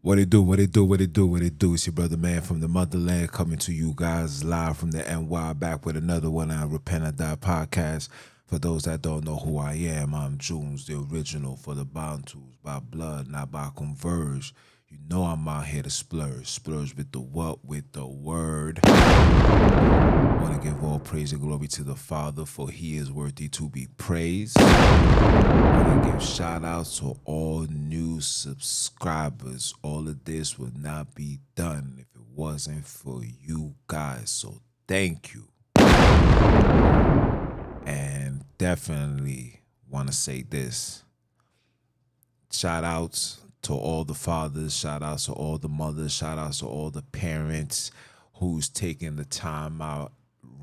What it do, what it do, what it do, what it do. It's your brother man from the motherland coming to you guys live from the NY, back with another one on Repent or Die podcast. For those that don't know who I am, I'm Junes, the original for the Bantus, by blood, not by converge. You know I'm out here to splurge with the what, with the word. Want to give all praise and glory to the Father, for he is worthy to be praised. Want to give shout outs to all new subscribers. All of this would not be done if it wasn't for you guys. So thank you. And definitely want to say this. Shout outs to all the fathers, shout outs to all the mothers, shout outs to all the parents who's taking the time out,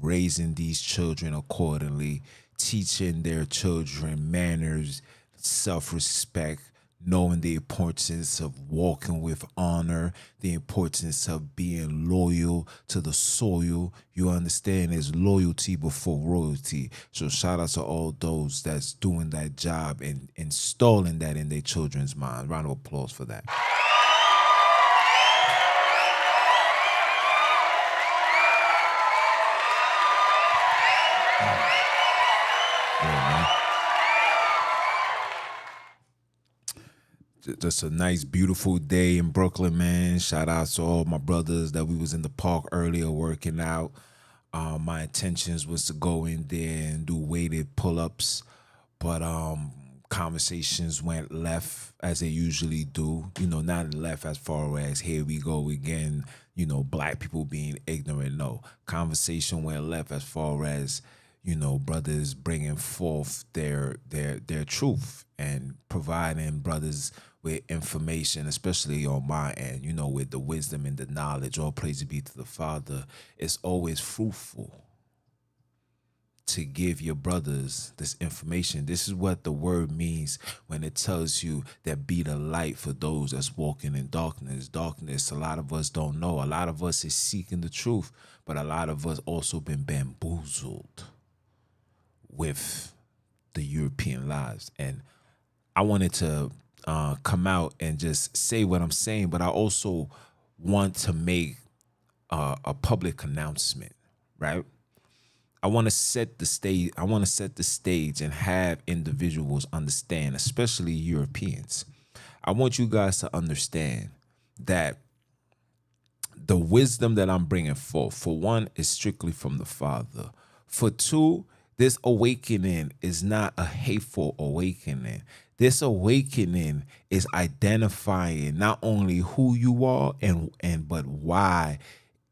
raising these children accordingly, teaching their children manners, self-respect, knowing the importance of walking with honor, the importance of being loyal to the soil. You understand, there's loyalty before royalty. So shout out to all those that's doing that job and installing that in their children's mind. Round of applause for that. Just a nice, beautiful day in Brooklyn, man. Shout out to all my brothers that we was in the park earlier working out. My intentions was to go in there and do weighted pull-ups, but conversations went left as they usually do. You know, not left as far as here we go again. You know, black people being ignorant. No, conversation went left as far as brothers bringing forth their truth and providing brothers with information, especially on my end, with the wisdom and the knowledge. All praise be to the Father. It's always fruitful to give your brothers this information. This is what the word means when it tells you that be the light for those that's walking in darkness. Darkness, a lot of us don't know. A lot of us is seeking the truth, but a lot of us also been bamboozled with the European lives. And I wanted to come out and just say what I'm saying, but I also want to make a public announcement, right? I want to set the stage. I want to set the stage and have individuals understand, especially Europeans. I want you guys to understand that the wisdom that I'm bringing forth, for one, is strictly from the Father. For two, this awakening is not a hateful awakening. This awakening is identifying not only who you are and but why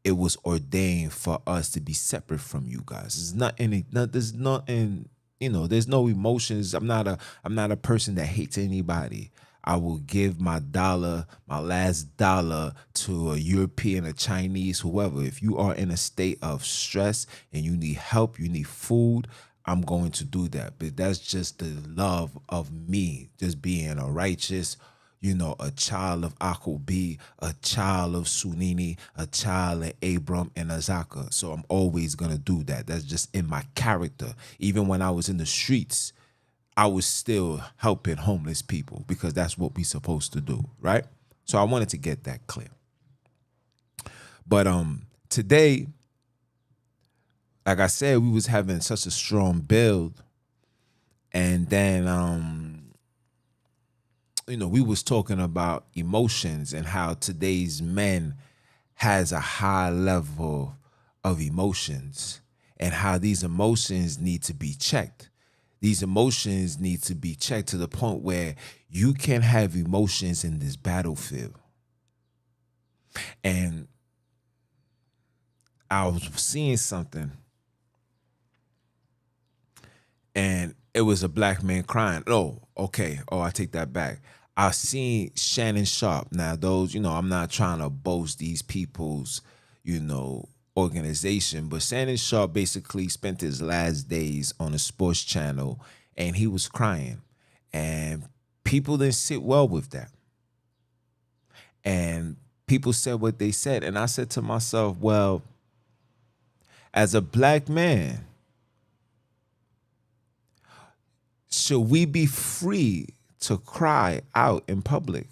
it was ordained for us to be separate from you guys. It's not any. There's nothing. There's no emotions. I'm not a person that hates anybody. I will give my dollar, my last dollar, to a European, a Chinese, whoever. If you are in a state of stress and you need help, you need food, I'm going to do that. But that's just the love of me, just being a righteous, a child of Akobi, a child of Sunini, a child of Abram and Azaka. So I'm always going to do that. That's just in my character. Even when I was in the streets, I was still helping homeless people because that's what we supposed to do, right? So I wanted to get that clear. But today, like I said, we was having such a strong build, and then we was talking about emotions and how today's men has a high level of emotions and how these emotions need to be checked. These emotions need to be checked to the point where you can have emotions in this battlefield. And I was seeing something, and it was a black man crying. Oh, okay. Oh, I take that back. I seen Shannon Sharp. Now, those, I'm not trying to boast these people's, organization, but Shannon Sharp basically spent his last days on a sports channel, and he was crying, and people didn't sit well with that. And people said what they said, and I said to myself, well, as a black man, should we be free to cry out in public?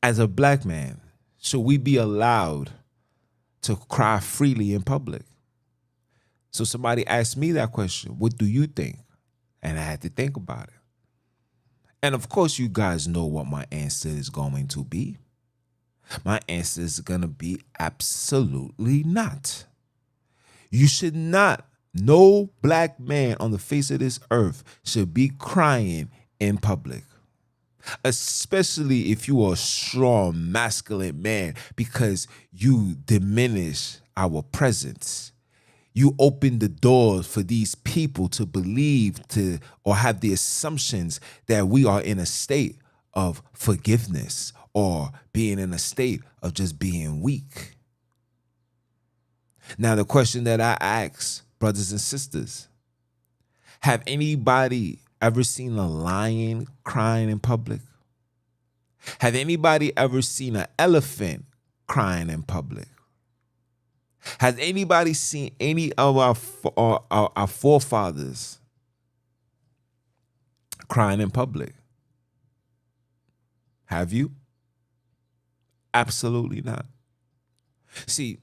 As a black man, should we be allowed to cry freely in public? So somebody asked me that question, what do you think? And I had to think about it. And of course, you guys know what my answer is going to be. My answer is going to be absolutely not. You should not, no black man on the face of this earth should be crying in public. Especially if you are a strong, masculine man, because you diminish our presence. You open the doors for these people to believe or have the assumptions that we are in a state of forgiveness or being in a state of just being weak. Now, the question that I ask, brothers and sisters, have anybody ever seen a lion crying in public? Have anybody ever seen an elephant crying in public? Has anybody seen any of our forefathers crying in public? Have you? Absolutely not. See,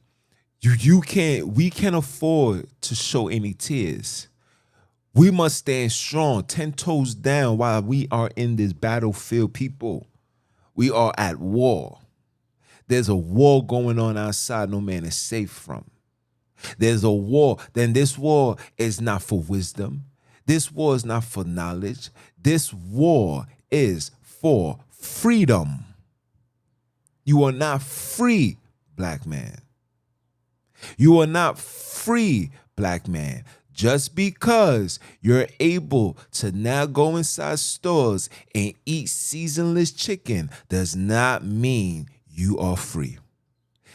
we can't afford to show any tears. We must stand strong, 10 toes down while we are in this battlefield, people. We are at war. There's a war going on outside no man is safe from. There's a war. Then this war is not for wisdom. This war is not for knowledge. This war is for freedom. You are not free, black man. You are not free, black man. Just because you're able to now go inside stores and eat seasonless chicken does not mean you are free.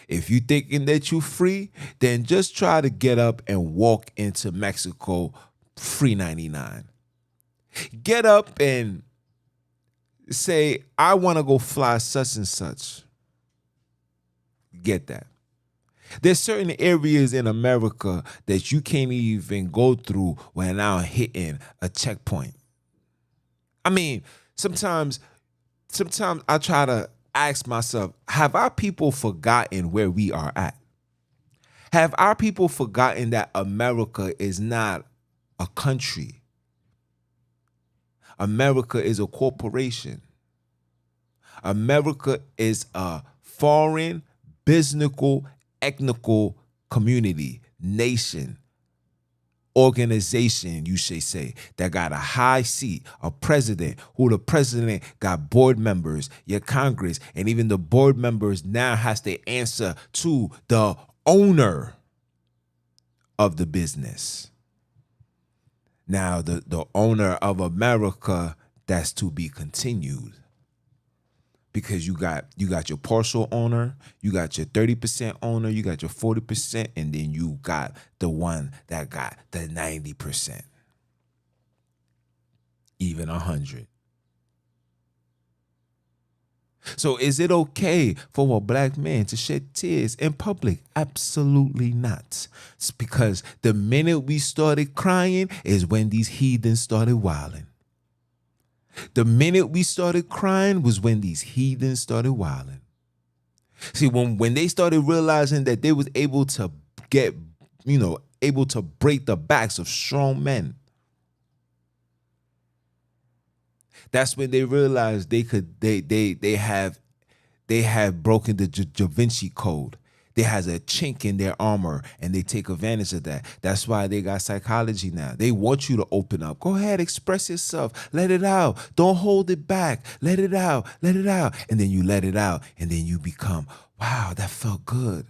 If you thinking that you're free, then just try to get up and walk into Mexico free 99. Get up and say, I want to go fly such and such. Get that. There's certain areas in America that you can't even go through without hitting a checkpoint. I mean, sometimes I try to ask myself, have our people forgotten where we are at? Have our people forgotten that America is not a country? America is a corporation. America is a foreign, business, ethnical community, nation, organization, you should say, that got a high seat, a president, who the president got board members, your Congress, and even the board members now has to answer to the owner of the business. Now, the owner of America, that's to be continued. Because you got your partial owner, you got your 30% owner, you got your 40%, and then you got the one that got the 90%. Even 100. So is it okay for a black man to shed tears in public? Absolutely not. It's because the minute we started crying is when these heathens started wilding. The minute we started crying was when these heathens started wilding. See, when they started realizing that they was able to get, able to break the backs of strong men, that's when they realized they have broken the Da Vinci Code. There has a chink in their armor, and they take advantage of that. That's why they got psychology now. They want you to open up. Go ahead, express yourself. Let it out. Don't hold it back. Let it out. Let it out. And then you let it out, and then you become, wow, that felt good.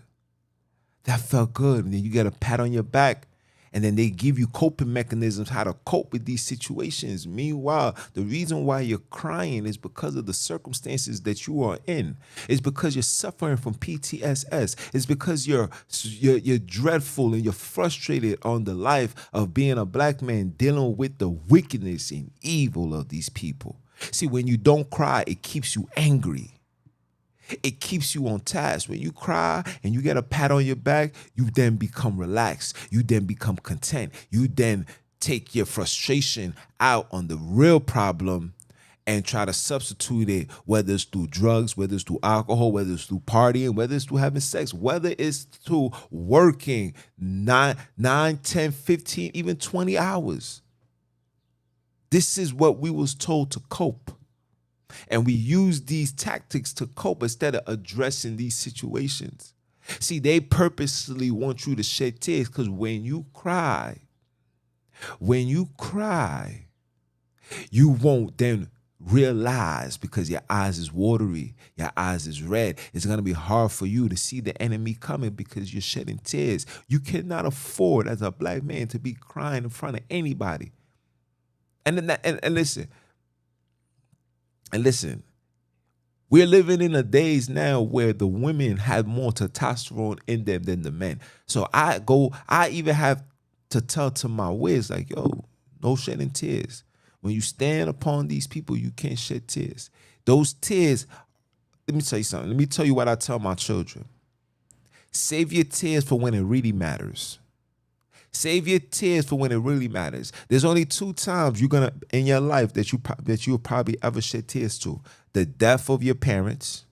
That felt good. And then you get a pat on your back, and then they give you coping mechanisms, how to cope with these situations. Meanwhile, the reason why you're crying is because of the circumstances that you are in. It's because you're suffering from PTSS. It's because you're dreadful and you're frustrated on the life of being a black man dealing with the wickedness and evil of these people. See, when you don't cry, it keeps you angry. It keeps you on task. When you cry and you get a pat on your back, you then become relaxed. You then become content. You then take your frustration out on the real problem and try to substitute it, whether it's through drugs, whether it's through alcohol, whether it's through partying, whether it's through having sex, whether it's through working 10, 15, even 20 hours. This is what we was told to cope. And we use these tactics to cope instead of addressing these situations. See, they purposely want you to shed tears because when you cry, you won't then realize, because your eyes is watery, your eyes is red, it's going to be hard for you to see the enemy coming because you're shedding tears. You cannot afford as a black man to be crying in front of anybody. And listen, we're living in the days now where the women have more testosterone in them than the men. So I even have to tell to my wiz, like, yo, no shedding tears. When you stand upon these people, you can't shed tears. Those tears, let me tell you something. Let me tell you what I tell my children. Save your tears for when it really matters. Save your tears for when it really matters. There's only 2 times you're gonna in your life that you'll probably ever shed tears to: the death of your parents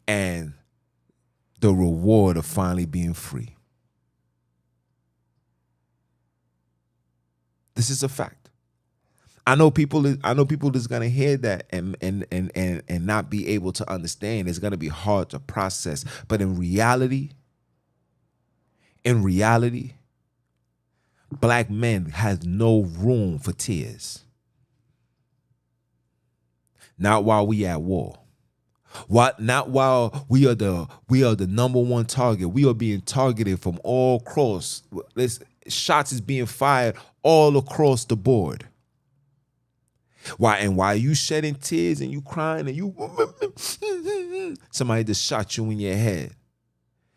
and the reward of finally being free. This is a fact. I know people is gonna hear that and not be able to understand. It's gonna be hard to process. But in reality, black men has no room for tears. Not while we at war. Not while we are the number one target. We are being targeted from all across. Shots is being fired all across the board. Why you shedding tears and you crying and you somebody just shot you in your head.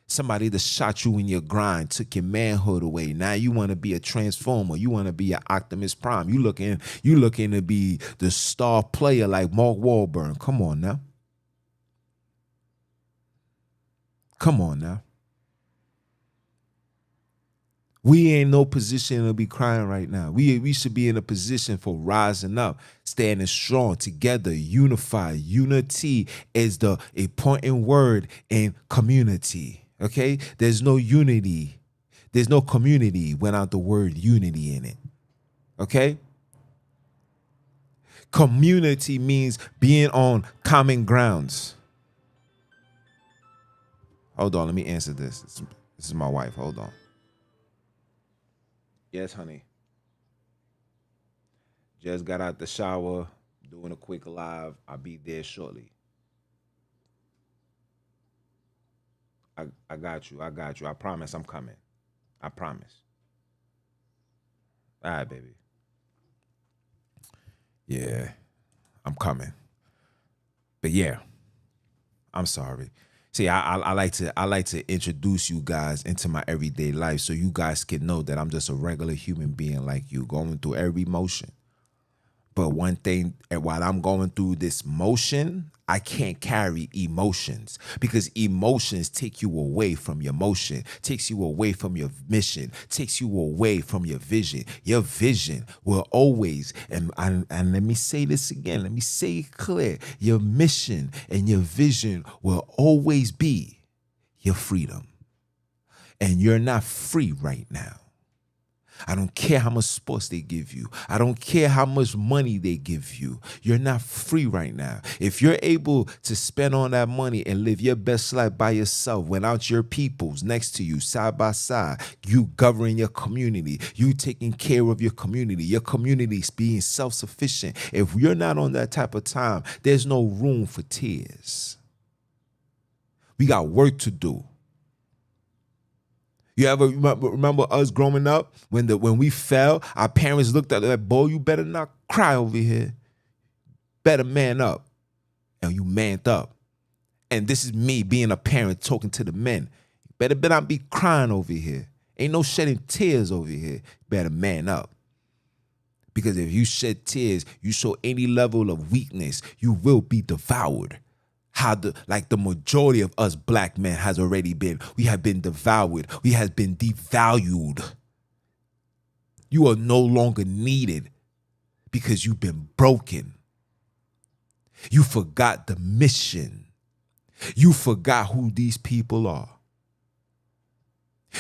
Somebody that shot you in your grind, took your manhood away. Now you want to be a transformer. You want to be an Optimus Prime. You looking to be the star player like Mark Wahlberg. Come on now. Come on now. We ain't no position to be crying right now. We should be in a position for rising up, standing strong together, unified. Unity is the important word in community. Okay? There's no unity. There's no community without the word unity in it. Okay? Community means being on common grounds. Hold on, let me answer this. This is my wife. Hold on. Yes, honey. Just got out the shower, doing a quick live. I'll be there shortly. I got you. I promise I'm coming. I promise. All right, baby. Yeah, I'm coming. But yeah, I'm sorry. See, I like to introduce you guys into my everyday life so you guys can know that I'm just a regular human being like you, going through every motion. But one thing, while I'm going through this motion, I can't carry emotions because emotions take you away from your motion, takes you away from your mission, takes you away from your vision. Your vision will always, and let me say this again, let me say it clear, your mission and your vision will always be your freedom. And you're not free right now. I don't care how much sports they give you. I don't care how much money they give you. You're not free right now. If you're able to spend all that money and live your best life by yourself without your peoples next to you, side by side, you governing your community, you taking care of your community being self-sufficient. If you're not on that type of time, there's no room for tears. We got work to do. You ever remember us growing up when we fell, our parents looked at us like, boy, you better not cry over here. Better man up. And you manned up. And this is me being a parent talking to the men. Better not be crying over here. Ain't no shedding tears over here. Better man up. Because if you shed tears, you show any level of weakness, you will be devoured. How the majority of us black men has already been. We have been devoured. We have been devalued. You are no longer needed because you've been broken. You forgot the mission. You forgot who these people are.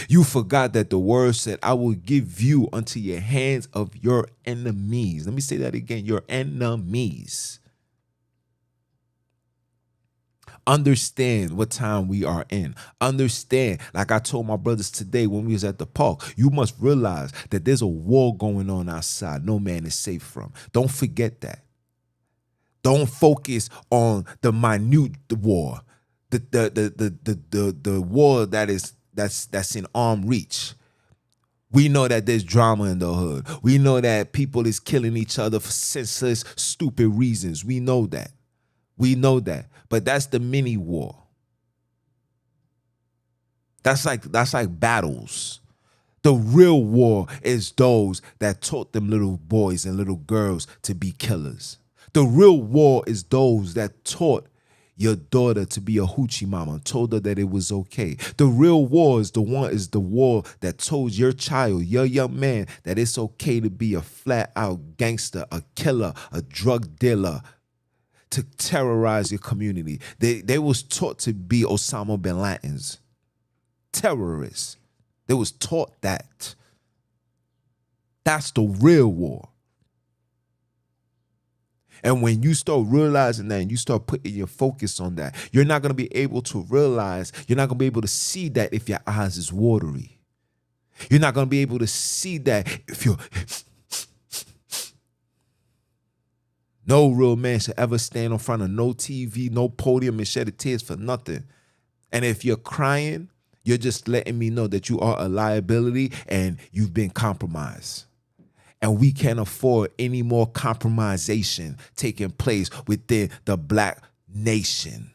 You forgot that the word said, I will give you unto your hands of your enemies. Let me say that again, your enemies. Understand what time we are in. Understand, like I told my brothers today when we was at the park, you must realize that there's a war going on outside no man is safe from. Don't forget that. Don't focus on the minute war, the war that's in arm reach. We know that there's drama in the hood. We know that people is killing each other for senseless, stupid reasons. We know that. We know that. But that's the mini war. That's like battles. The real war is those that taught them little boys and little girls to be killers. The real war is those that taught your daughter to be a hoochie mama, told her that it was okay. The real war is the war that told your child, your young man, that it's okay to be a flat out gangster, a killer, a drug dealer, to terrorize your community. They was taught to be Osama bin Laden's terrorists. They was taught that. That's the real war. And when you start realizing that and you start putting your focus on that, you're not going to be able to realize, you're not going to be able to see that if your eyes is watery. You're not going to be able to see that if you're... No real man should ever stand in front of no TV, no podium and shed a tears for nothing. And if you're crying, you're just letting me know that you are a liability and you've been compromised. And we can't afford any more compromisation taking place within the black nation.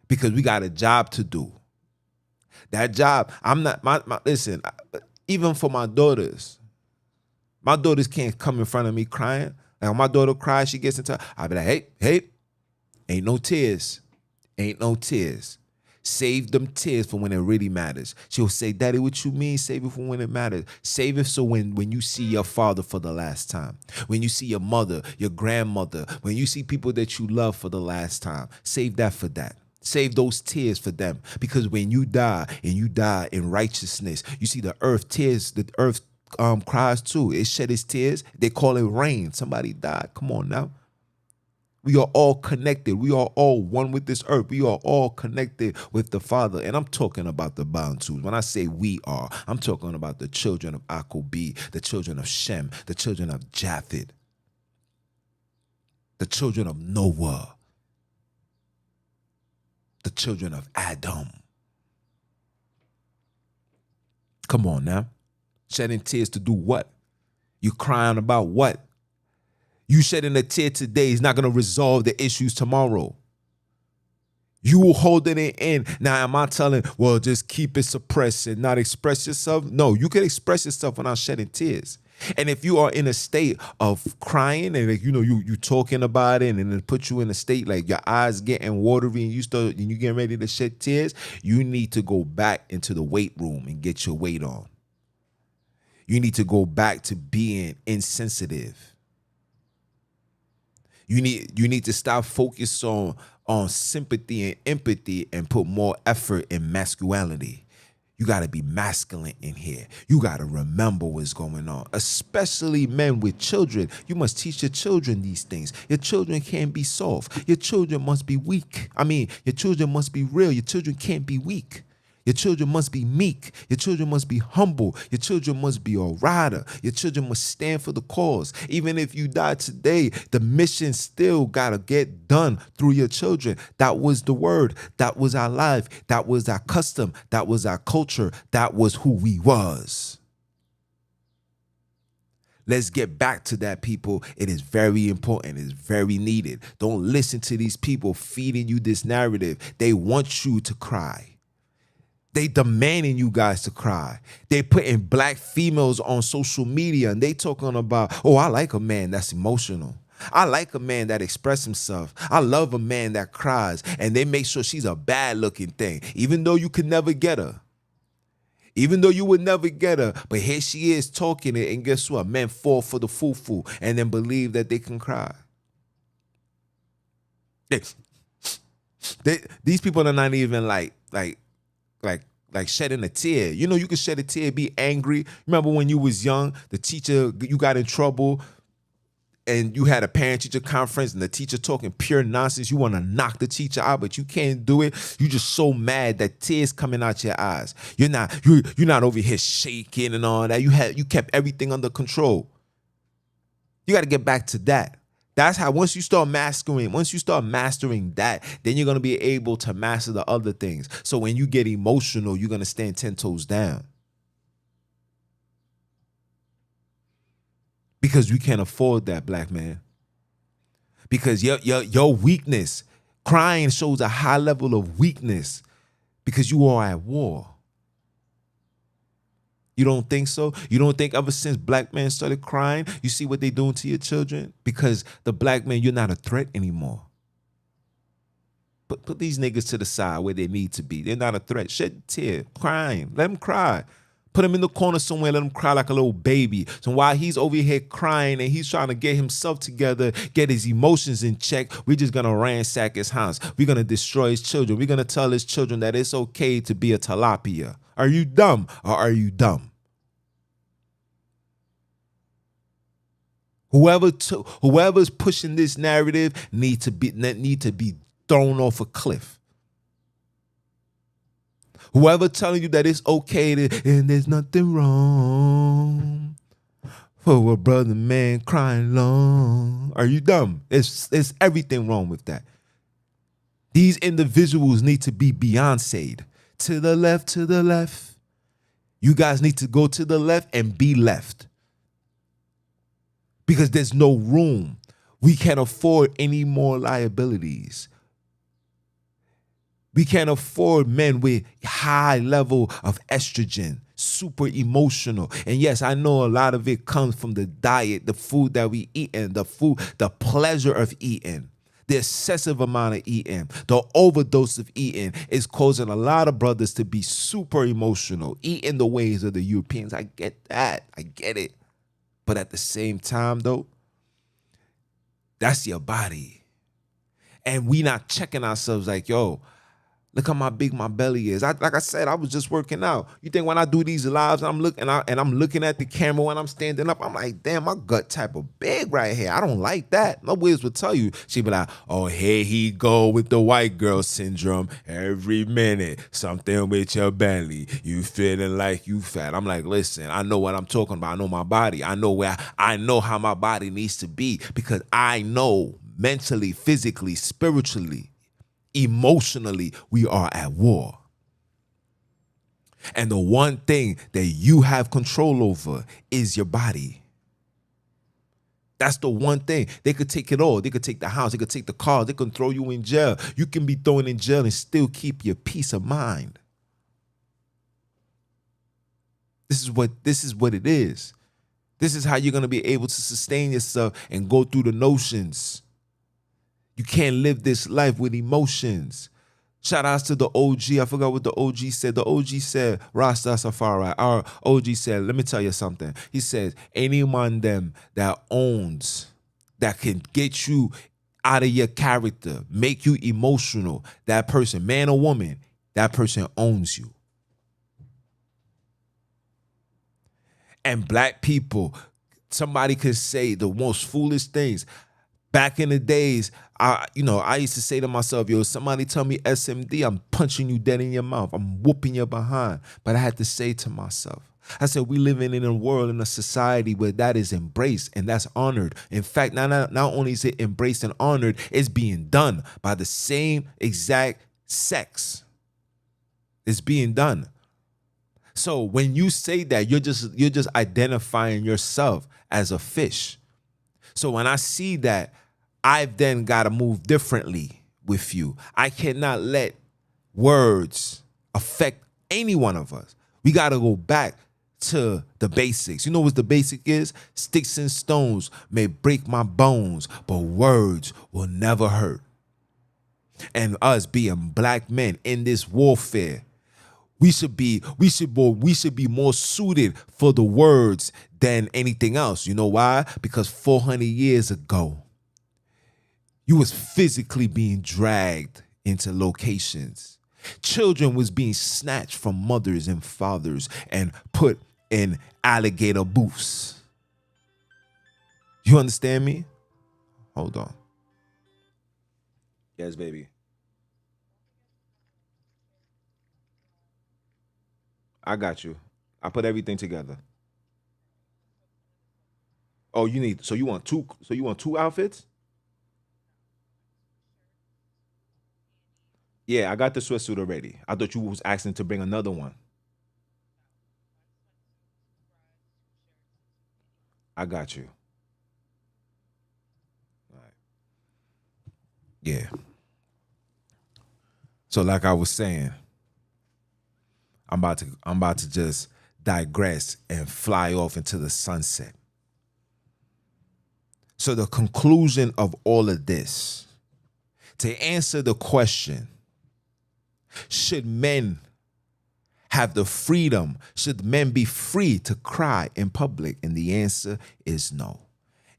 Because we got a job to do. That job, listen, even for my daughters can't come in front of me crying. Like when my daughter cries, she gets into, I'll be like, hey, ain't no tears. Ain't no tears. Save them tears for when it really matters. She'll say, Daddy, what you mean? Save it for when it matters. Save it so when you see your father for the last time, when you see your mother, your grandmother, when you see people that you love for the last time, save that for that. Save those tears for them. Because when you die and you die in righteousness, you see the earth tears, the earth cries too. It shed its tears. They call it rain. Somebody died. Come on now. We are all connected. We are all one with this earth. We are all connected with the Father. And I'm talking about the Bantus. When I say we are, I'm talking about the children of Akobi, the children of Shem, the children of Japheth, the children of Noah, the children of Adam. Come on now. Shedding tears to do what? You crying about what? You shedding a tear today is not going to resolve the issues tomorrow. You holding it in. Now, am I telling, well, just keep it suppressed and not express yourself? No, you can express yourself without shedding tears. And if you are in a state of crying and you talking about it and it put you in a state like your eyes getting watery and you getting ready to shed tears, you need to go back into the weight room and get your weight on. You need to go back to being insensitive. You need to stop focus on sympathy and empathy and put more effort in masculinity. You got to be masculine in here. You got to remember what's going on, especially men with children. You must teach your children these things. Your children can't be soft. Your children must be weak. Your children must be real. Your children can't be weak. Your children must be meek. Your children must be humble. Your children must be a rider. Your children must stand for the cause. Even if you die today, the mission still got to get done through your children. That was the word. That was our life. That was our custom. That was our culture. That was who we was. Let's get back to that, people. It is very important. It's very needed. Don't listen to these people feeding you this narrative. They want you to cry. They demanding you guys to cry. They putting black females on social media and they talking about, oh, I like a man that's emotional. I like a man that expresses himself. I love a man that cries. And they make sure she's a bad looking thing, even though you could never get her. Even though you would never get her, but here she is talking it, and guess what? Men fall for the foo-foo and then believe that they can cry. These people are not even like shedding a tear. You know, you can shed a tear, be angry. Remember when you was young, the teacher, you got in trouble, and you had a parent-teacher conference and the teacher talking pure nonsense. You want to knock the teacher out, but you can't do it. You're just so mad that tears coming out your eyes. You're not over here shaking and all that. You kept everything under control. You got to get back to that. That's how once you start mastering that, then you're going to be able to master the other things. So when you get emotional, you're going to stand 10 toes down. Because we can't afford that, black man. Because your weakness, crying shows a high level of weakness because you are at war. You don't think so? You don't think ever since black men started crying, you see what they're doing to your children? Because the black man, you're not a threat anymore. Put these niggas to the side where they need to be. They're not a threat. Shed a tear, crying. Let them cry. Put him in the corner somewhere, let him cry like a little baby. So while he's over here crying and he's trying to get himself together, get his emotions in check, we're just going to ransack his house. We're going to destroy his children. We're going to tell his children that it's okay to be a tilapia. Are you dumb or are you dumb? Whoever's pushing this narrative need to be thrown off a cliff. Whoever telling you that it's okay and there's nothing wrong for a brother man crying long. Are you dumb? It's everything wrong with that. These individuals need to be Beyonce'd. To the left, to the left. You guys need to go to the left and be left. Because there's no room. We can't afford any more liabilities. We can't afford men with high level of estrogen, super emotional. And yes, I know a lot of it comes from the diet, the food that we eat, and the pleasure of eating, the excessive amount of eating, the overdose of eating is causing a lot of brothers to be super emotional, eating the ways of the Europeans. I get that. I get it. But at the same time, though, that's your body. And we not checking ourselves like, yo, look how big my belly is. Like I said, I was just working out. You think when I do these lives, I'm looking at the camera when I'm standing up, I'm like, damn, my gut type of big right here. I don't like that. My Wiz would tell you. She'd be like, oh, here he go with the white girl syndrome. Every minute, something with your belly. You feeling like you fat. I'm like, listen, I know what I'm talking about. I know my body. I know how my body needs to be because I know mentally, physically, spiritually, emotionally, we are at war. And the one thing that you have control over is your body. That's the one thing. They could take it all. They could take the house. They could take the car. They can throw you in jail. You can be thrown in jail and still keep your peace of mind. This is what it is. This is how you're going to be able to sustain yourself and go through the notions. You can't live this life with emotions. Shout outs to the OG. I forgot what the OG said. The OG said, Rasta Safari. Our OG said, let me tell you something. He says, any man them that owns, that can get you out of your character, make you emotional, that person, man or woman, that person owns you. And black people, somebody could say the most foolish things. Back in the days, I used to say to myself, yo, somebody tell me SMD, I'm punching you dead in your mouth. I'm whooping your behind. But I had to say to myself, I said, we living in a world, in a society where that is embraced and that's honored. In fact, not only is it embraced and honored, it's being done by the same exact sex. It's being done. So when you say that, you're just identifying yourself as a fish. So when I see that, I've then got to move differently with you. I cannot let words affect any one of us. We got to go back to the basics. You know what the basic is? Sticks and stones may break my bones, but words will never hurt. And us being black men in this warfare, We should be more suited for the words than anything else. You know why? Because 400 years ago, you was physically being dragged into locations. Children was being snatched from mothers and fathers and put in alligator booths. You understand me? Hold on. Yes, baby. I got you. I put everything together. Oh, you want two outfits? Yeah, I got the sweatsuit already. I thought you was asking to bring another one. I got you. All right. Yeah. So like I was saying, I'm about to just digress and fly off into the sunset. So the conclusion of all of this, to answer the question, should men have the freedom? Should men be free to cry in public? And the answer is no.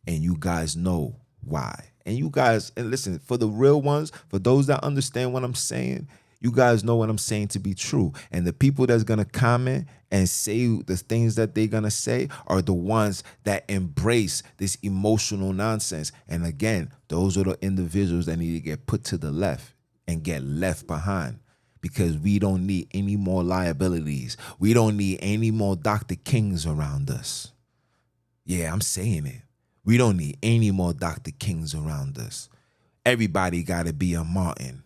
And you guys know why. And you guys, and listen, for the real ones, for those that understand what I'm saying, you guys know what I'm saying to be true. And the people that's gonna comment and say the things that they're gonna say are the ones that embrace this emotional nonsense. And again, those are the individuals that need to get put to the left and get left behind, because we don't need any more liabilities. We don't need any more Dr. Kings around us. Yeah, I'm saying it. We don't need any more Dr. Kings around us. Everybody got to be a Martin.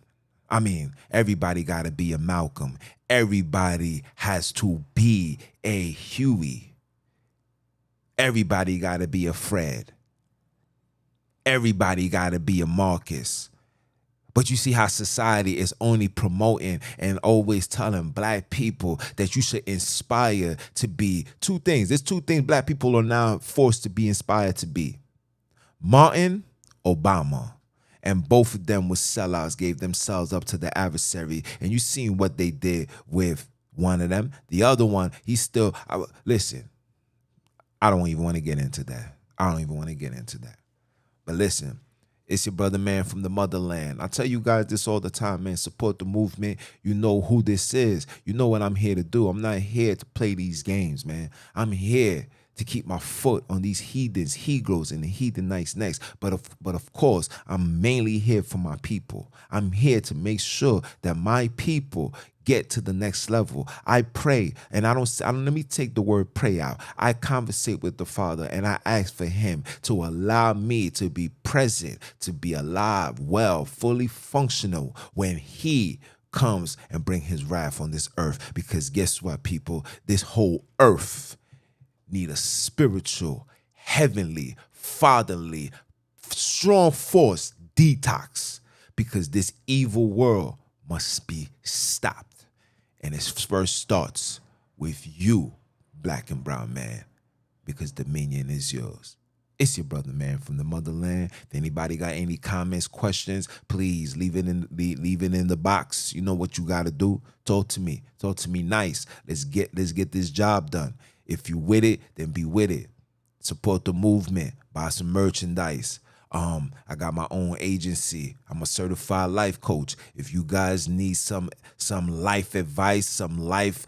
I mean, everybody got to be a Malcolm. Everybody has to be a Huey. Everybody got to be a Fred. Everybody got to be a Marcus. But you see how society is only promoting and always telling black people that you should inspire to be two things. There's two things black people are now forced to be inspired to be: Martin, Obama. And both of them were sellouts, gave themselves up to the adversary. And you seen what they did with one of them. The other one, listen, I don't even want to get into that. I don't even want to get into that. But listen, it's your brother, man, from the motherland. I tell you guys this all the time, man. Support the movement. You know who this is. You know what I'm here to do. I'm not here to play these games, man. I'm here to keep my foot on these heathens, Hebrews, and the heathenites next. But of course, I'm mainly here for my people. I'm here to make sure that my people get to the next level. I pray, and I don't let me take the word pray out. I conversate with the Father, and I ask for Him to allow me to be present, to be alive, well, fully functional when He comes and bring His wrath on this earth. Because guess what, people? This whole earth need a spiritual, heavenly, fatherly, strong force detox, because this evil world must be stopped. And it first starts with you, black and brown man, because dominion is yours. It's your brother, man, from the motherland. If anybody got any comments, questions, please leave it in the box. You know what you got to do. Talk to me. Talk to me nice. Let's get this job done. If you with it, then be with it. Support the movement. Buy some merchandise. I got my own agency. I'm a certified life coach. If you guys need some life advice, some life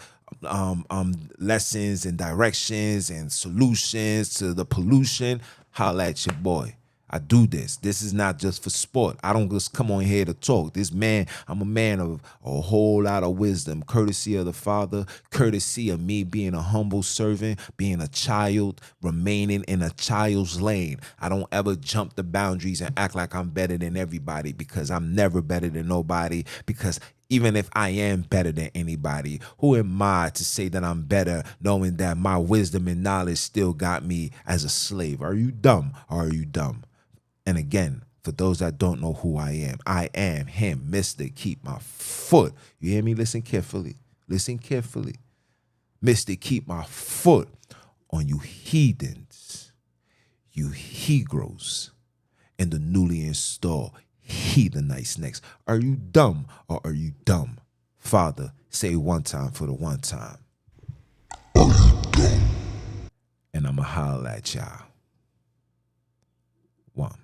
lessons and directions and solutions to the pollution, holla at your boy. I do this. This is not just for sport. I don't just come on here to talk. I'm a man of a whole lot of wisdom, courtesy of the Father, courtesy of me being a humble servant, being a child, remaining in a child's lane. I don't ever jump the boundaries and act like I'm better than everybody, because I'm never better than nobody. Because even if I am better than anybody, who am I to say that I'm better, knowing that my wisdom and knowledge still got me as a slave? Are you dumb? Or are you dumb? And again, for those that don't know who I am him, Mr. Keep My Foot. You hear me? Listen carefully. Listen carefully. Mr. Keep My Foot on you heathens, you Hebrews, and the newly installed heathenites next. Are you dumb or are you dumb? Father, say one time for the one time. And I'ma holler at y'all. One.